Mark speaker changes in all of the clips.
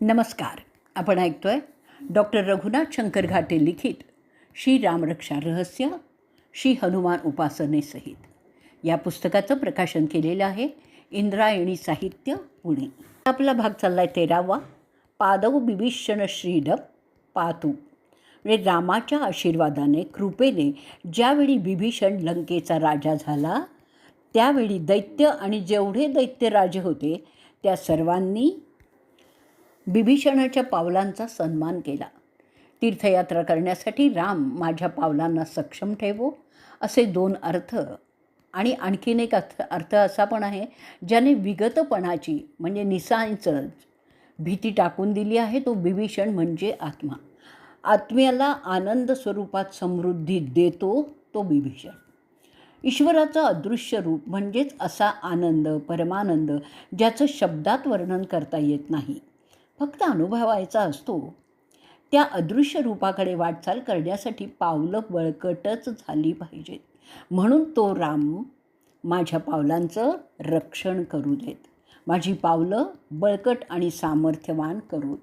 Speaker 1: नमस्कार. आपण ऐकतोय डॉक्टर रघुनाथ शंकर घाटे लिखित श्री रामरक्षा रहस्य श्री हनुमान उपासनेसहित या पुस्तकाचं प्रकाशन केलेलं आहे इंद्रायणी साहित्य पुणे. आपला भाग चालला आहे 13वा. पादव बिभीषण श्रीडप पातू. म्हणजे रामाच्या आशीर्वादाने कृपेने ज्यावेळी बिभीषण लंकेचा राजा झाला त्यावेळी दैत्य आणि जेवढे दैत्यराजे होते त्या सर्वांनी बिभीषणाच्या पावलांचा सन्मान केला. तीर्थयात्रा करण्यासाठी राम माझ्या पावलांना सक्षम ठेवो असे 2 अर्थ आणि आणखीन एक अर्थ असा पण आहे ज्याने विगतपणाची म्हणजे निसांचं भीती टाकून दिली आहे. तो बिभीषण म्हणजे आत्मा. आत्म्याला आनंद स्वरूपात समृद्धी देतो तो बिभीषण. ईश्वराचं अदृश्य रूप म्हणजेच असा आनंद, परमानंद ज्याचं शब्दात वर्णन करता येत नाही, फक्त अनुभवायचा असतो. त्या अदृश्य रूपाकडे वाटचाल करण्यासाठी पावलं बळकटच झाली पाहिजेत. म्हणून तो राम माझ्या पावलांचं रक्षण करू देत. माझी पावलं बळकट आणि सामर्थ्यवान करूत.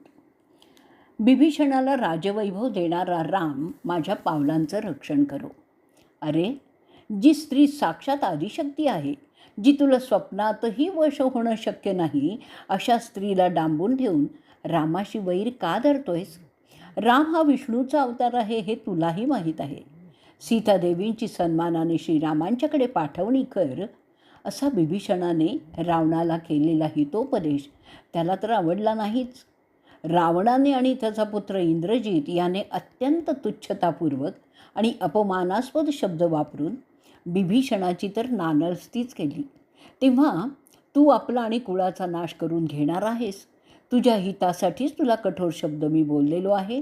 Speaker 1: बिभीषणाला राजवैभव देणारा राम माझ्या पावलांचं रक्षण करो. अरे, जी स्त्री साक्षात आदिशक्ती आहे, जी तुला स्वप्नातही वश होणं शक्य नाही, अशा स्त्रीला डांबून ठेवून रामाशी वैर का धरतोयस? राम हा विष्णूचा अवतार आहे हे तुलाही माहीत आहे. सीतादेवींची सन्मानाने श्रीरामांच्याकडे पाठवणी कर असा बिभीषणाने रावणाला केलेला हितोपदेश त्याला तर आवडला नाहीच. रावणाने आणि त्याचा पुत्र इंद्रजित याने अत्यंत तुच्छतापूर्वक आणि अपमानास्पद शब्द वापरून बिभीषणाची तर नानरस्तीच केली. तेव्हा तू आपला आणि कुळाचा नाश करून घेणार आहेस. तुझ्या हितासाठीच तुला कठोर शब्द मी बोललेलो आहे.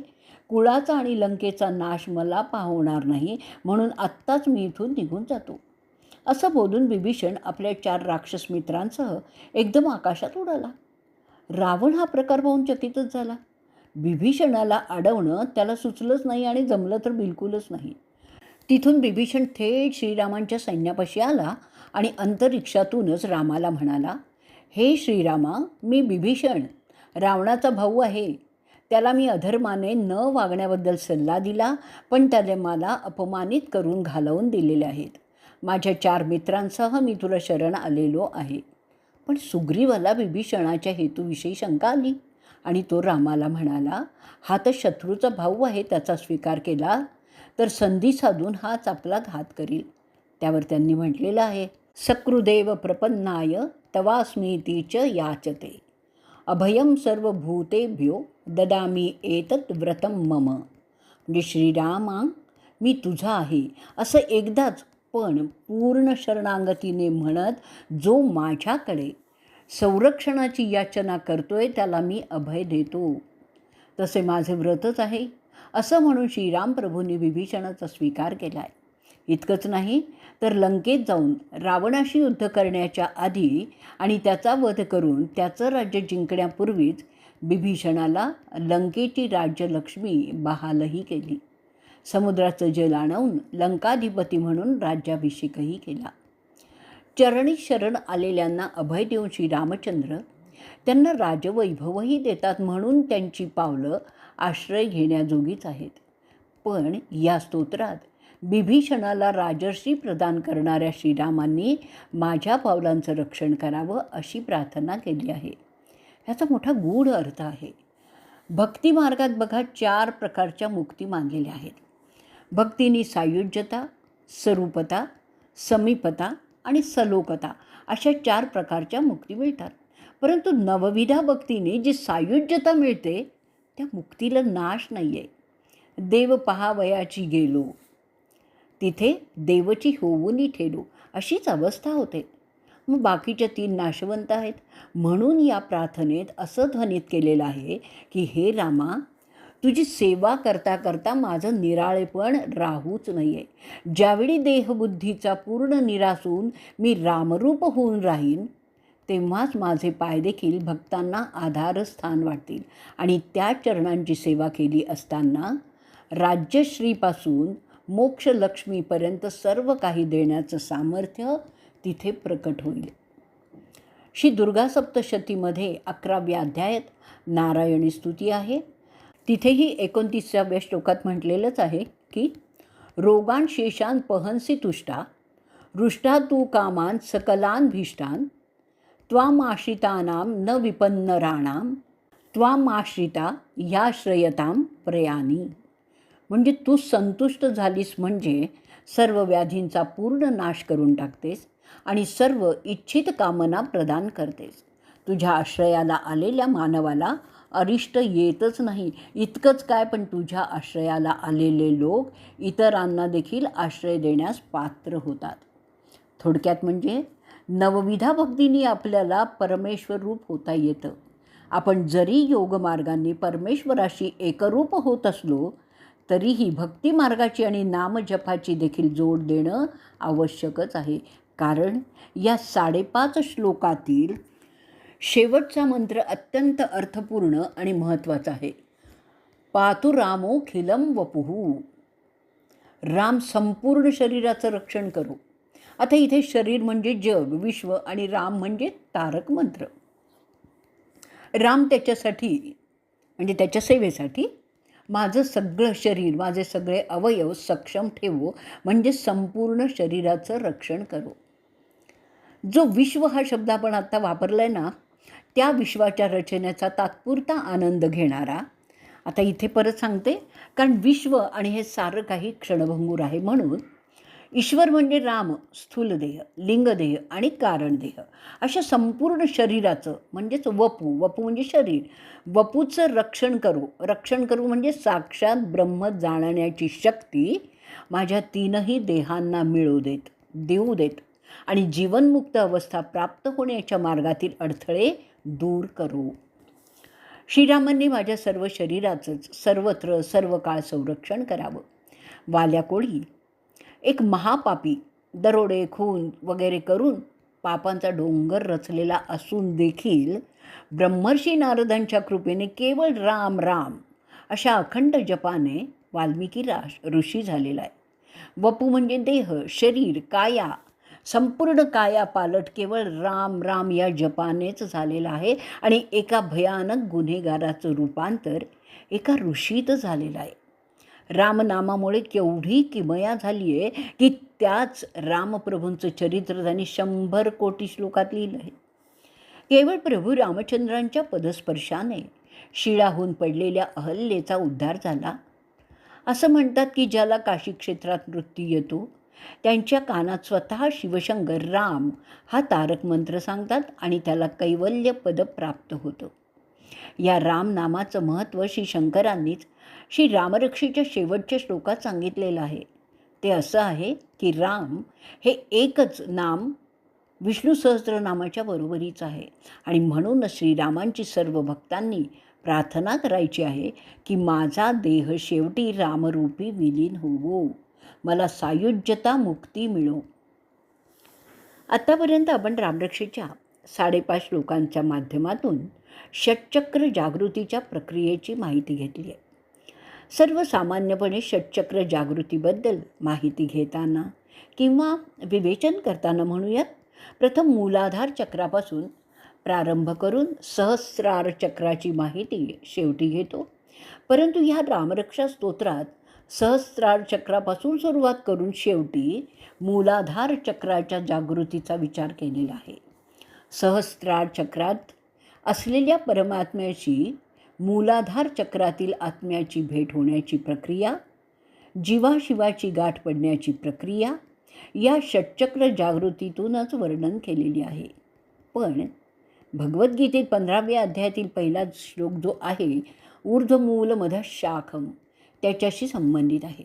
Speaker 1: कुळाचा आणि लंकेचा नाश मला पाहणार नाही, म्हणून आत्ताच मी इथून निघून जातो. असं बोलून बिभीषण आपल्या 4 राक्षस मित्रांसह एकदम आकाशात उडाला. रावण हा प्रकार पाहून चकितच झाला. बिभीषणाला अडवणं त्याला सुचलंच नाही आणि जमलं तर बिलकुलच नाही. तिथून बिभीषण थेट श्रीरामांच्या सैन्यापाशी आला आणि अंतरिक्षातूनच रामाला म्हणाला, हे श्रीरामा, मी बिभीषण रावणाचा भाऊ आहे. त्याला मी अधर्माने न वागण्याबद्दल सल्ला दिला, पण त्याने मला अपमानित करून घालवून दिलेले आहेत. माझ्या 4 मित्रांसह मी तुला शरण आलेलो आहे. पण सुग्रीवाला बिभीषणाच्या हेतूविषयी शंका आली आणि तो रामाला म्हणाला, हा तर शत्रूचा भाऊ आहे, त्याचा स्वीकार केला तर संधी साधून हाच आपला घात करील. त्यावर त्यांनी म्हटलेलं आहे, सकृदेव प्रपन्नाय तवास्मीतीच याचते अभयम सर्वभूतेभ्यो ददामी एतत् व्रतम मम. म्हणजे श्रीरामा, मी तुझा आहे असं एकदाच पण पूर्ण शरणागतीने म्हणत जो माझ्याकडे संरक्षणाची याचना करतोय त्याला मी अभय देतो. तसे माझे व्रतच आहे असं म्हणून श्रीराम प्रभूंनी बिभीषणाचा स्वीकार केला आहे. इतकंच नाही तर लंकेत जाऊन रावणाशी युद्ध करण्याच्या आधी आणि त्याचा वध करून त्याचं राज्य जिंकण्यापूर्वीच बिभीषणाला लंकेची राज्यलक्ष्मी बहालही केली. समुद्राचं जल आणून लंकाधिपती म्हणून राज्याभिषेकही केला. चरणी शरण आलेल्यांना अभय देऊन श्रीरामचंद्र त्यांना राजवैभवही देतात, म्हणून त्यांची पावलं आश्रय घेण्याजोगीच आहेत. पण या स्तोत्रात बिभीषणाला राजर्षी प्रदान करणाऱ्या श्रीरामांनी माझ्या पावलांचं रक्षण करावं अशी प्रार्थना केली आहे. ह्याचा मोठा गूढ अर्थ आहे. भक्तिमार्गात बघा 4 प्रकारच्या मुक्ती मानलेल्या आहेत. भक्तीनी सायुज्यता, स्वरूपता, समीपता आणि सलोकता अशा 4 प्रकारच्या मुक्ती मिळतात. परंतु नवविधा भक्तीने जी सायुज्यता मिळते त्या मुक्तीला नाश नाही आहे. देव पहावयाची गेलो तिथे देवची होऊनी ठेलो अशीच अवस्था होते. मग बाकीच्या 3 नाशवंत आहेत. म्हणून या प्रार्थनेत असं ध्वनित केलेलं आहे की हे रामा, तुझी सेवा करता करता माझं निराळेपण राहूच नाही आहे. ज्यावेळी देहबुद्धीचा पूर्ण निराश होऊन मी रामरूप होऊन राहीन तेव्हाच माझे पाय देखील भक्तांना आधारस्थान वाटतील आणि त्या चरणांची सेवा केली असताना राज्यश्रीपासून मोक्षलक्ष्मीपर्यंत सर्व काही देण्याचं सामर्थ्य तिथे प्रकट होईल. श्री दुर्गा सप्तशतीमध्ये 11व्या अध्यायात नारायणी स्तुती आहे. तिथेही 29व्या श्लोकात म्हटलेलंच आहे की रोगान शेषान पहंसी तुष्टा रुष्टा तू कामान सकलान भीष्टान त्वामाश्रितानां न विपन्नराणां त्वामाश्रिता या श्रयतां प्रयानी. म्हणजे तू संतुष्ट झालीस म्हणजे सर्व व्याधींचा पूर्ण नाश करून टाकतेस आणि सर्व इच्छित कामना प्रदान करतेस. तुझ्या आश्रयाला आलेल्या मानवाला अरिष्ट येतच नाही. इतकंच काय, पण तुझ्या आश्रयाला आलेले लोक इतरांना देखील आश्रय देण्यास पात्र होतात. थोडक्यात म्हणजे नवविधा भक्तींनी आपल्याला परमेश्वर रूप होता येतं. आपण जरी योगमार्गांनी परमेश्वराशी एकरूप होत असलो तरीही भक्तिमार्गाची आणि नामजपाची देखील जोड देणं आवश्यकच आहे. कारण या 5.5 श्लोकातील शेवटचा मंत्र अत्यंत अर्थपूर्ण आणि महत्त्वाचा आहे. पातु रामोखिलं वपुः. राम संपूर्ण शरीराचं रक्षण करो. आता इथे शरीर म्हणजे जग, विश्व आणि राम म्हणजे तारक मंत्र. राम त्याच्यासाठी म्हणजे त्याच्या सेवेसाठी माझं सगळं शरीर, माझे सगळे अवयव सक्षम ठेवो, म्हणजे संपूर्ण शरीराचं रक्षण करो. जो विश्व हा शब्द आपण आता वापरला आहे ना, त्या विश्वाच्या रचनेचा तात्पुरता आनंद घेणारा. आता इथे परत सांगते, कारण विश्व आणि हे सारं काही क्षणभंगूर आहे. म्हणून ईश्वर म्हणजे राम, स्थूलदेह, लिंगदेह आणि कारणदेह अशा संपूर्ण शरीराचं म्हणजेच वपू म्हणजे शरीर, वपूचं रक्षण करू म्हणजे साक्षात ब्रह्म जाणण्याची शक्ती माझ्या 3ही देहांना देऊ देत आणि जीवनमुक्त अवस्था प्राप्त होण्याच्या मार्गातील अडथळे दूर करू. श्रीरामांनी माझ्या सर्व शरीराचंच सर्वत्र सर्व काळ संरक्षण करावं. वाल्या कोळी एक महापापी दरोडे, खून वगैरे करून पापांचा डोंगर रचलेला असून देखील ब्रह्मर्षी नारदांच्या कृपेने केवळ राम राम अशा अखंड जपाने वाल्मिकी ऋषी झालेला आहे. वपू म्हणजे देह, शरीर, काया, संपूर्ण काया पालट केवळ राम राम या जपानेच झालेला आहे आणि एका भयानक गुन्हेगाराचं रूपांतर एका ऋषीत झालेलं आहे. रामनामामुळे केवढी किमया झाली आहे की त्याच रामप्रभूंचं चरित्र त्यांनी 100 कोटी श्लोकात लिहिलं आहे. केवळ प्रभू रामचंद्रांच्या पदस्पर्शाने शिळाहून पडलेल्या अहल्येचा उद्धार झाला. असं म्हणतात की ज्याला काशी क्षेत्रात मृत्यू येतो त्यांच्या कानात स्वतः शिवशंकर राम हा तारक मंत्र सांगतात आणि त्याला कैवल्य पद प्राप्त होतं. या रामनामाचं महत्त्व श्री शंकरांनीच श्री रामरक्षीच्या शेवटच्या श्लोकात सांगितलेलं आहे. ते असं आहे की राम हे एकच नाम विष्णू सहस्त्रनामाच्या बरोबरीचं आहे आणि म्हणूनच श्रीरामांची सर्व भक्तांनी प्रार्थना करायची आहे की माझा देह शेवटी रामरूपी विलीन होवो, मला सायुज्यता मुक्ती मिळो. आत्तापर्यंत आपण रामरक्षेच्या 5.5 श्लोकांच्या माध्यमातून षटचक्र जागृतीच्या प्रक्रियेची माहिती घेतली आहे. सर्वसामान्यपणे षटचक्र जागृतीबद्दल माहिती घेताना किंवा विवेचन करताना म्हणूयात, प्रथम मूलाधार चक्रापासून प्रारंभ करून सहस्रार चक्राची माहिती शेवटी घेतो. परंतु ह्या रामरक्षा स्तोत्रात सहस्रार चक्रापासून सुरुवात करून शेवटी मूलाधार चक्राच्या जागृतीचा विचार केलेला आहे. सहस्रार चक्रात असलेल्या परमात्म्याची मूलाधार चक्रातील आत्म्याची भेट होण्याची प्रक्रिया, जीवाशिवाची गाठ पडण्याची प्रक्रिया या षटचक्र जागृतीतूनच वर्णन केलेली आहे. पण भगवद्गीतेत 15व्या अध्यायातील पहिला श्लोक जो आहे, ऊर्ध्वमूल मधः शाखम, त्याच्याशी संबंधित आहे.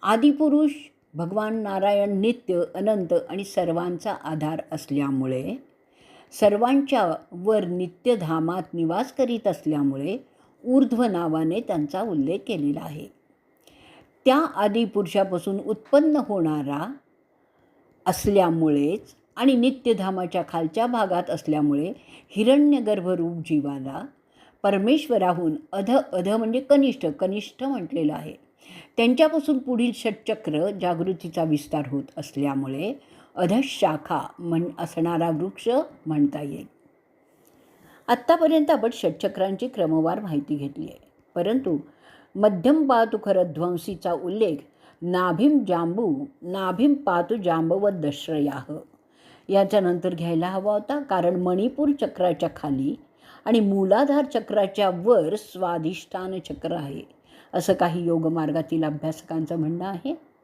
Speaker 1: आदिपुरुष भगवान नारायण नित्य, अनंत आणि सर्वांचा आधार असल्यामुळे, सर्वांच्या वर नित्यधामात निवास करीत असल्यामुळे ऊर्ध्व नावाने त्यांचा उल्लेख केलेला आहे. त्या आदिपुरुषापासून उत्पन्न होणारा असल्यामुळेच आणि नित्यधामाच्या खालच्या भागात असल्यामुळे हिरण्यगर्भरूप जीवाला परमेश्वराहून अध म्हणजे कनिष्ठ म्हटलेलं आहे. त्यांच्यापासून पुढील षटचक्र जागृतीचा विस्तार होत असल्यामुळे अधशाखा असणारा वृक्ष म्हणता येईल. आत्तापर्यंत आपण षटचक्रांची क्रमवार माहिती घेतली आहे, परंतु मध्यम पातु खरध्वंसीचा उल्लेख नाभिम पातु जांबवदश्रयाः याच्यानंतर घ्यायला हवा होता, कारण मणिपूर चक्राच्या खाली आणि मूलाधार चक्राच्या वर स्वाधिष्ठान चक्र आहे असं काही योगमार्गातील अभ्यासकांचं म्हणणं आहे.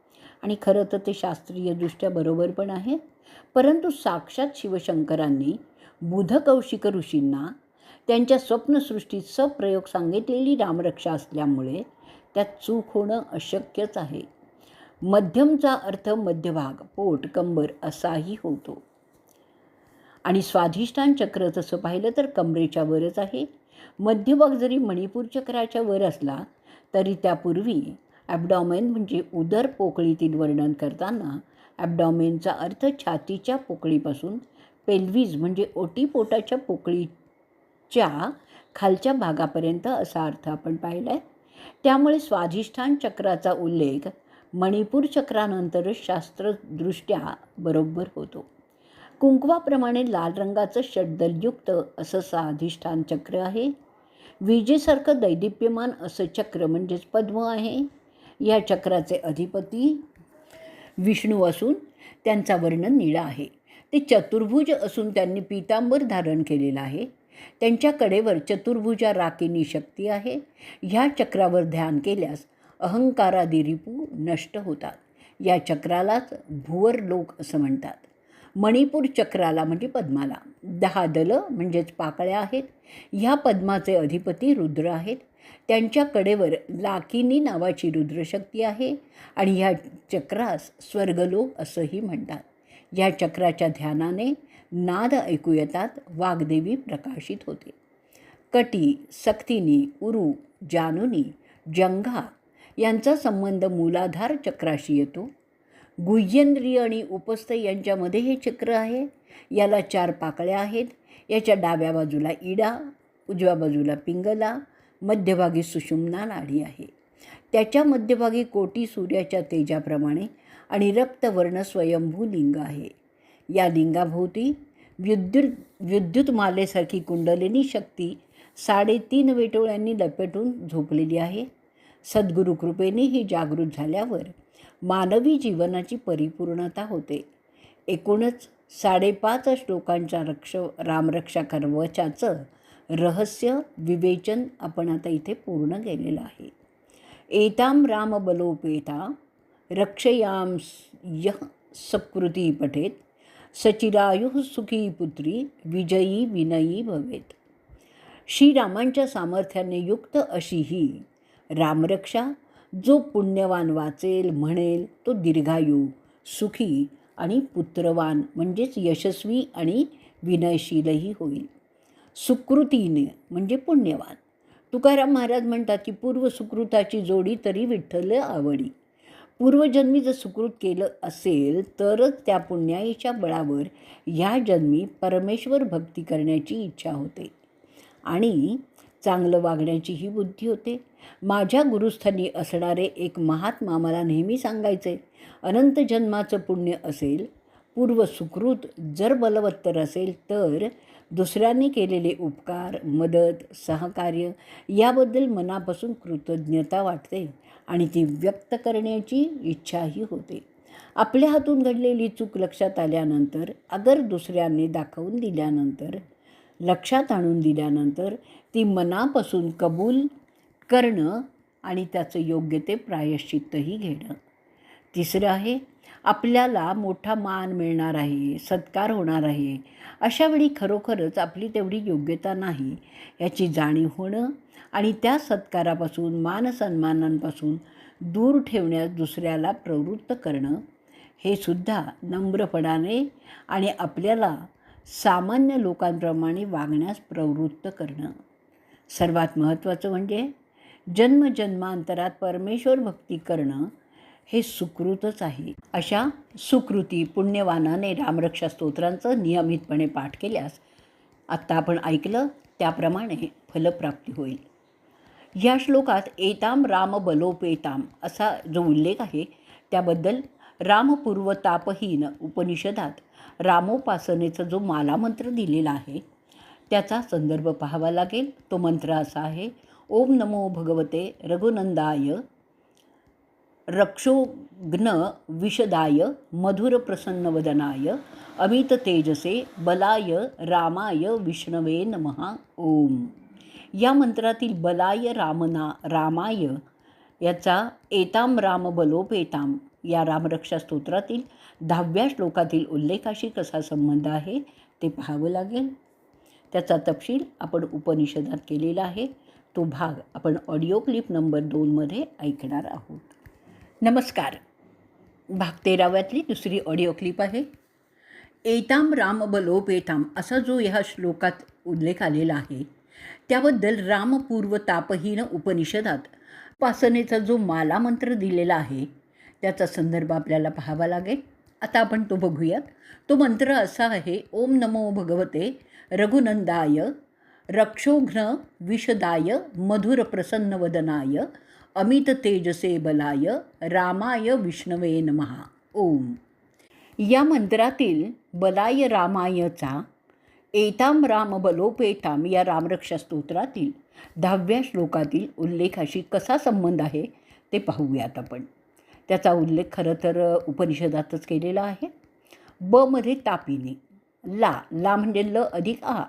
Speaker 1: आणि खरं तर ते शास्त्रीयदृष्ट्या बरोबर पण आहे, परंतु साक्षात शिवशंकरांनी बुधकौशिक ऋषींना त्यांच्या स्वप्नसृष्टीत सप्रयोग सांगितलेली रामरक्षा असल्यामुळे त्यात चूक होणं अशक्यच आहे. मध्यमचा अर्थ मध्यभाग, पोट, कंबर असाही होतो. आणि स्वाधिष्ठान चक्र तसं पाहिलं तर कमरेच्या वरच आहे. मध्यभाग जरी मणिपूर चक्राच्या वर असला तरी त्यापूर्वी ॲबडॉमेन म्हणजे उदर पोकळीतील वर्णन करताना ॲबडॉमेनचा अर्थ छातीच्या पोकळीपासून पेल्व्हिस म्हणजे ओटीपोटाच्या पोकळीच्या खालच्या भागापर्यंत असा अर्थ आपण पाहिला आहे. त्यामुळे स्वाधिष्ठान चक्राचा उल्लेख मणिपूर चक्रानंतरच शास्त्रदृष्ट्या बरोबर होतो. कुंकवाप्रमाणे लाल रंगाचं षड्दलयुक्त असं स्वाधिष्ठान चक्र आहे. विजेसारखं दैदिप्यमान असं चक्र म्हणजेच पद्म आहे. या चक्राचे अधिपती विष्णू असून त्यांचा वर्ण निळा आहे. ते चतुर्भुज असून त्यांनी पीतांबर धारण केलेलं आहे. त्यांच्या कडेवर चतुर्भुजा राकिनी शक्ती आहे. ह्या चक्रावर ध्यान केल्यास अहंकारादी रिपू नष्ट होतात. या चक्रालाच भुवरलोक असं म्हणतात. मणिपूर चक्राला म्हणजे पद्माला 10 दलं म्हणजेच पाकळ्या आहेत. ह्या पद्माचे अधिपती रुद्र आहेत. त्यांच्या कडेवर लाकिनी नावाची रुद्रशक्ती आहे आणि ह्या चक्रास स्वर्गलोक असंही म्हणतात. या चक्राच्या ध्यानाने नाद ऐकू येतात. वाग्देवी प्रकाशित होते. कटी, सक्तिनी, उरू, जानुनी, जंघा यांचा संबंध मूलाधार चक्राशी येतो. गुह्येंद्रिय आणि उपस्थ यांच्यामध्ये हे चक्र आहे. याला 4 पाकळ्या आहेत. याच्या डाव्या बाजूला इडा, उजव्या बाजूला पिंगला, मध्यभागी सुषुम्ना नाडी आहे. त्याच्या मध्यभागी कोटी सूर्याच्या तेजाप्रमाणे आणि रक्तवर्ण स्वयंभू लिंग आहे. या लिंगाभोवती विद्युतमालेसारखी कुंडलिनी शक्ती 3.5 वेटोळ्यांनी लपेटून झोपलेली आहे. सद्गुरू कृपेने ही जागृत झाल्यावर मानवी जीवनाची परिपूर्णता होते. एकूणच 5.5 श्लोकांच्या रामरक्षा कवचाचं रहस्य विवेचन आपण आता इथे पूर्ण केलेलं आहे. एताम रामबलोपेता रक्षयाम यः सकृती पठेत सचिरायुः सुखी पुत्री विजयी विनयी भवेत. श्रीरामांच्या सामर्थ्याने युक्त अशी ही रामरक्षा जो पुण्यवान वाचेल म्हणेल तो दीर्घायू, सुखी आणि पुत्रवान म्हणजेच यशस्वी आणि विनयशीलही होईल. सुकृतीने म्हणजे पुण्यवान. तुकाराम महाराज म्हणतात की पूर्व सुकृताची जोडी तरी विठ्ठल आवडी. पूर्वजन्मी जर सुकृत केलं असेल तरच त्या पुण्याईच्या बळावर ह्या जन्मी परमेश्वर भक्ती करण्याची इच्छा होते आणि चांगलं वागण्याची ही बुद्धी होते. माझ्या गुरुस्थानी असणारे एक महात्मा मला नेहमी सांगायचे, अनंत जन्माचं पुण्य असेल, पूर्व सुकृत जर बलवत्तर असेल तर दुसऱ्यांनी केलेले उपकार, मदत, सहकार्य याबद्दल मनापासून कृतज्ञता वाटते आणि ती व्यक्त करण्याची इच्छाही होते. आपल्या हातून घडलेली चूक लक्षात आल्यानंतर, अगर दुसऱ्यांनी दाखवून दिल्यानंतर, लक्षात आणून दिल्यानंतर ती मनापासून कबूल करणं आणि त्याचं योग्य ते प्रायश्चित्तही घेणं. तिसरं आहे, आपल्याला मोठा मान मिळणार आहे, सत्कार होणार आहे, अशावेळी खरोखरच आपली तेवढी योग्यता नाही याची जाणीव होणं आणि त्या सत्कारापासून, मानसन्मानांपासून दूर ठेवण्यास दुसऱ्याला प्रवृत्त करणं, हे सुद्धा नम्रपणाने आणि आपल्याला सामान्य लोकांप्रमाणे वागण्यास प्रवृत्त करणं. सर्वात महत्त्वाचं म्हणजे जन्मजन्मांतरात परमेश्वर भक्ती करणं हे सुकृतच आहे. अशा सुकृती पुण्यवानाने रामरक्षा स्तोत्रांचं नियमितपणे पाठ केल्यास आत्ता आपण ऐकलं त्याप्रमाणे फलप्राप्ती होईल. या श्लोकात एताम राम बलोपेताम असा जो उल्लेख आहे त्याबद्दल रामपूर्व तापहीन उपनिषदात रामोपासनेचा जो मालामंत्र दिलेला आहे त्याचा संदर्भ पाहावा लागेल. तो मंत्र असा आहे: ओम नमो भगवते रघुनंदाय रक्षोघ्न विशदाय मधुर प्रसन्नवदनाय अमित तेजसे बलाय रामाय विष्णवे नमः. ओम. या मंत्रातील बलाय रामाय याचा एताम राम बलोपेताम या रामरक्षा स्तोत्रातील 10व्या श्लोकातील उल्लेखाशी कसा संबंध आहे ते पाहावं लागेल. त्याचा तपशील आपण उपनिषदात केलेला आहे. तो भाग आपण ऑडिओ क्लिप नंबर 2मध्ये ऐकणार आहोत. नमस्कार. भाग 13व्यातली दुसरी ऑडिओ क्लिप आहे. एताम राम बलोपेताम असा जो ह्या श्लोकात उल्लेख आलेला आहे त्याबद्दल रामपूर्व तापहीन उपनिषदात उपासनेचा जो मालामंत्र दिलेला आहे त्याचा संदर्भ आपल्याला पाहावा लागेल. आता आपण तो बघूयात. तो मंत्र असा आहे: ओम नमो भगवते रघुनंदाय रक्षोघ्न विशदाय मधुर प्रसन्नवदनाय अमित तेजसे बलाय रामाय विष्णवे नमः. ओम. या मंत्रातील बलाय रामायचा एताम राम बलोपेताम या रामरक्षा स्तोत्रातील 10व्या श्लोकातील उल्लेखाशी कसा संबंध आहे ते पाहूयात आपण. त्याचा उल्लेख खरं तर उपनिषदातच केलेला आहे. ब मध्ये तापिनी, ला म्हणजे ल अधिक आ.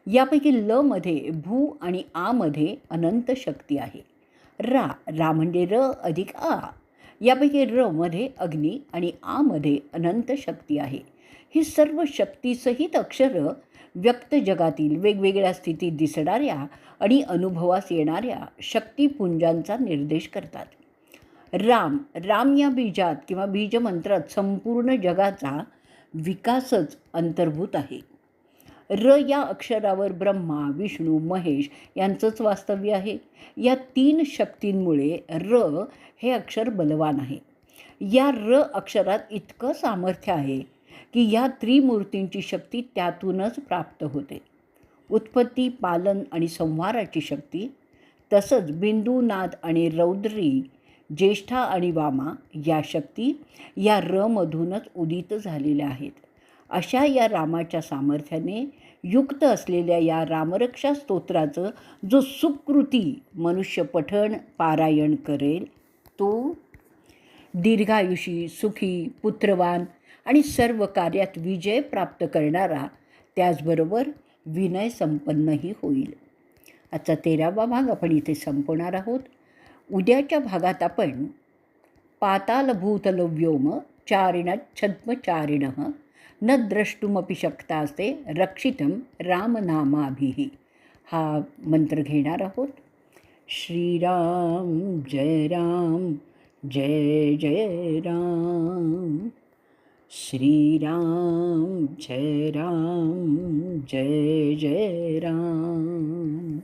Speaker 1: यापैकी ल मध्ये भू आणि आ मध्ये अनंत शक्ती आहे. रा म्हणजे र अधिक आ. यापैकी र मध्ये अग्नी आणि आ मध्ये अनंत शक्ती आहे. ही सर्व शक्तीसहित अक्षरं व्यक्त जगातील वेगवेगळ्या स्थितीत दिसणाऱ्या आणि अनुभवास येणाऱ्या शक्तिपुंजांचा निर्देश करतात. राम या बीजात किंवा बीजमंत्रात संपूर्ण जगाचा विकासच अंतर्भूत आहे. र या अक्षरावर ब्रह्मा, विष्णू, महेश यांचंच वास्तव्य आहे. या 3 शक्तींमुळे र हे अक्षर बलवान आहे. या र अक्षरात इतकं सामर्थ्य आहे की या त्रिमूर्तींची शक्ती त्यातूनच प्राप्त होते. उत्पत्ती, पालन आणि संहाराची शक्ती, तसंच बिंदू, नाद आणि रौद्री, ज्येष्ठा आणि वामा या शक्ती या र मधूनच उदित झालेल्या आहेत. अशा या रामाच्या सामर्थ्याने युक्त असलेल्या या रामरक्षा स्तोत्राचं जो सुकृती मनुष्य पठण पारायण करेल तो दीर्घायुषी, सुखी, पुत्रवान आणि सर्व कार्यात विजय प्राप्त करणारा, त्याचबरोबर विनय संपन्नही होईल. आजचा 13वा भाग आपण इथे संपवणार आहोत. उद्याच्या भागात आपण पातालभूतल व्योम चारिणच्छद्मचारिणः न द्रष्टुमपि शक्तास्ते रक्षितं रामनामाभिः हा मंत्र घेणार आहोत. श्रीराम जय राम जय जय राम. श्रीराम जय राम जय जय राम.